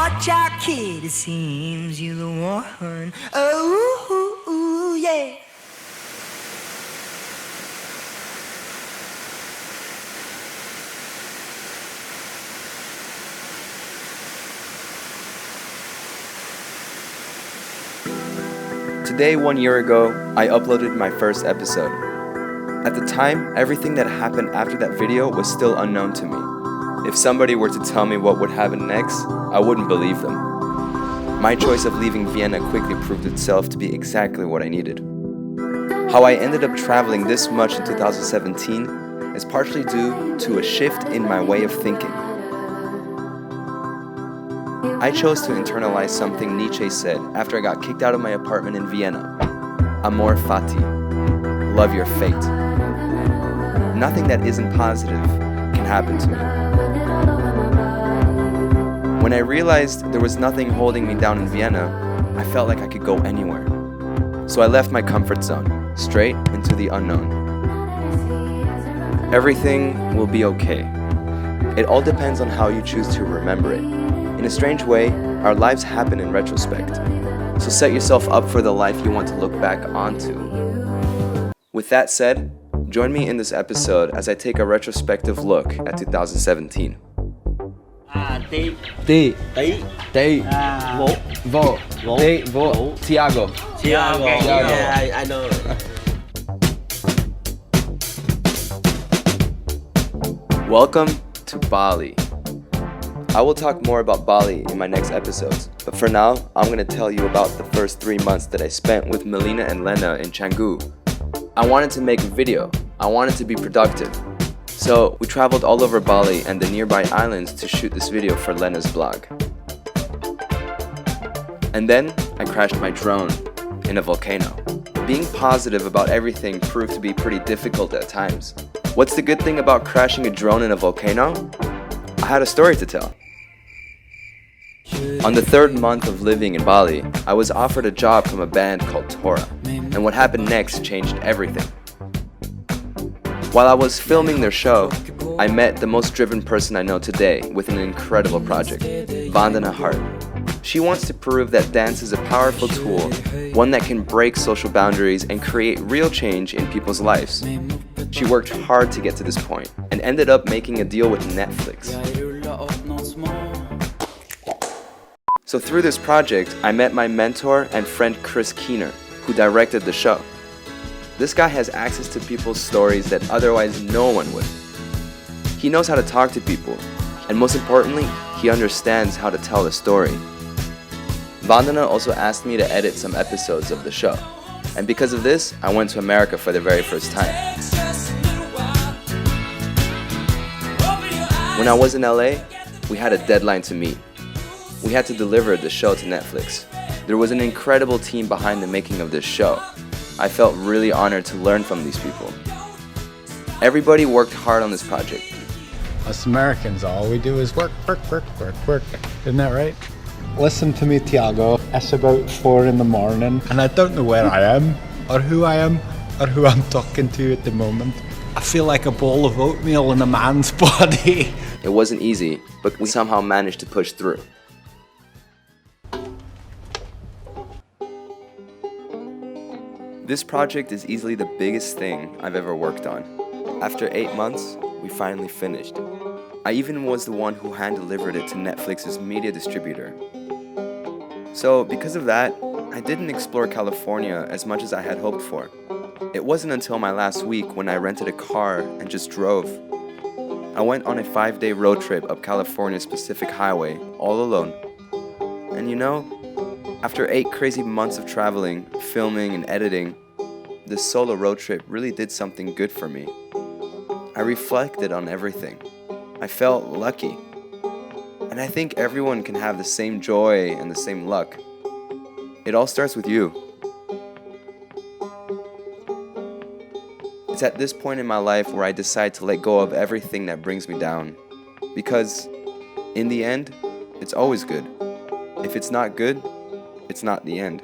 Watch out, kid, it seems you're the one. Oh, yeah. Today, 1 year ago, I uploaded my first episode. At the time, everything that happened after that video was still unknown to me. If somebody were to tell me what would happen next, I wouldn't believe them. My choice of leaving Vienna quickly proved itself to be exactly what I needed. How I ended up traveling this much in 2017 is partially due to a shift in my way of thinking. I chose to internalize something Nietzsche said after I got kicked out of my apartment in Vienna. Amor fati. Love your fate. Nothing that isn't positive can happen to me. When I realized there was nothing holding me down in Vienna, I felt like I could go anywhere. So I left my comfort zone, straight into the unknown. Everything will be okay. It all depends on how you choose to remember it. In a strange way, our lives happen in retrospect. So set yourself up for the life you want to look back onto. With that said, join me in this episode as I take a retrospective look at 2017. Tiago. Yeah, I know. Welcome to Bali. I will talk more about Bali in my next episodes, but for now, I'm going to tell you about the first 3 months that I spent with Melina and Lena in Canggu. I wanted to make a video. I wanted to be productive. So we traveled all over Bali and the nearby islands to shoot this video for Lena's blog. And then I crashed my drone in a volcano. Being positive about everything proved to be pretty difficult at times. What's the good thing about crashing a drone in a volcano? I had a story to tell. On the 3rd month of living in Bali, I was offered a job from a band called Tora, and what happened next changed everything. While I was filming their show, I met the most driven person I know today with an incredible project, Vandana Hart. She wants to prove that dance is a powerful tool, one that can break social boundaries and create real change in people's lives. She worked hard to get to this point and ended up making a deal with Netflix. So through this project, I met my mentor and friend Chris Keener, who directed the show. This guy has access to people's stories that otherwise no one would. He knows how to talk to people, and most importantly, he understands how to tell a story. Vandana also asked me to edit some episodes of the show, and because of this, I went to America for the very first time. When I was in LA, we had a deadline to meet. We had to deliver the show to Netflix. There was an incredible team behind the making of this show. I felt really honored to learn from these people. Everybody worked hard on this project. Us Americans, all we do is work. Isn't that right? Listen to me, Tiago. It's about 4 in the morning, and I don't know where I am, or who I'm talking to at the moment. I feel like a bowl of oatmeal in a man's body. It wasn't easy, but we somehow managed to push through. This project is easily the biggest thing I've ever worked on. After 8 months, we finally finished. I even was the one who hand-delivered it to Netflix's media distributor. So because of that, I didn't explore California as much as I had hoped for. It wasn't until my last week when I rented a car and just drove. I went on a 5-day road trip up California's Pacific Highway, all alone. And you know, after 8 crazy months of traveling, filming, and editing, this solo road trip really did something good for me. I reflected on everything. I felt lucky. And I think everyone can have the same joy and the same luck. It all starts with you. It's at this point in my life where I decide to let go of everything that brings me down. Because, in the end, it's always good. If it's not good, it's not the end.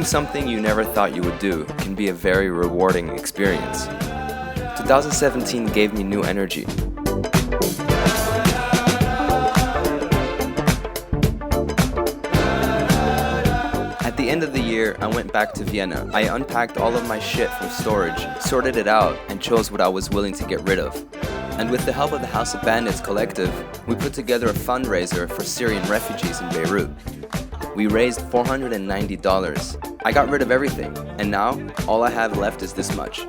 Doing something you never thought you would do can be a very rewarding experience. 2017 gave me new energy. At the end of the year, I went back to Vienna. I unpacked all of my shit from storage, sorted it out, and chose what I was willing to get rid of. And with the help of the House of Bandits collective, we put together a fundraiser for Syrian refugees in Beirut. We raised $490. I got rid of everything, and now all I have left is this much.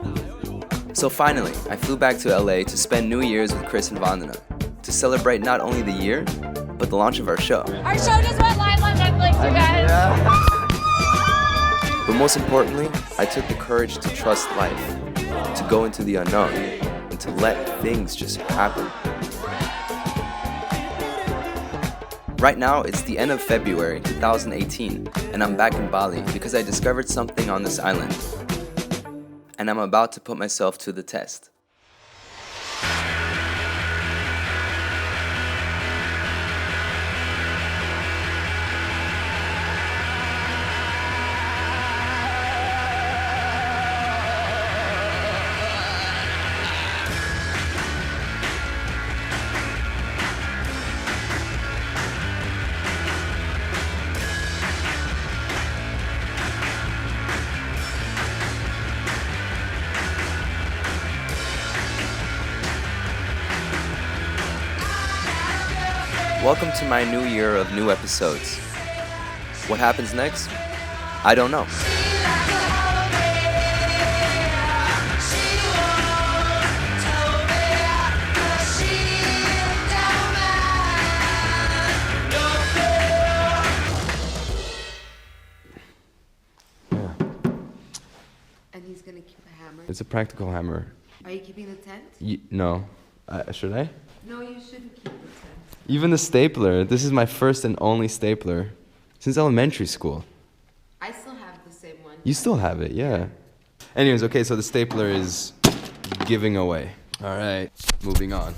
So finally, I flew back to LA to spend New Year's with Chris and Vandana, to celebrate not only the year, but the launch of our show. Our show just went live on Netflix, you guys. But most importantly, I took the courage to trust life, to go into the unknown, and to let things just happen. Right now, it's the end of February 2018, and I'm back in Bali because I discovered something on this island. And I'm about to put myself to the test. Welcome to my new year of new episodes. What happens next? I don't know. And he's gonna keep a hammer. It's a practical hammer. Are you keeping the tent? No. Should I? No, you shouldn't keep the tent. Even the stapler. This is my first and only stapler since elementary school. I still have the same one. You still have it, yeah. Anyways, okay, so the stapler is giving away. All right, moving on.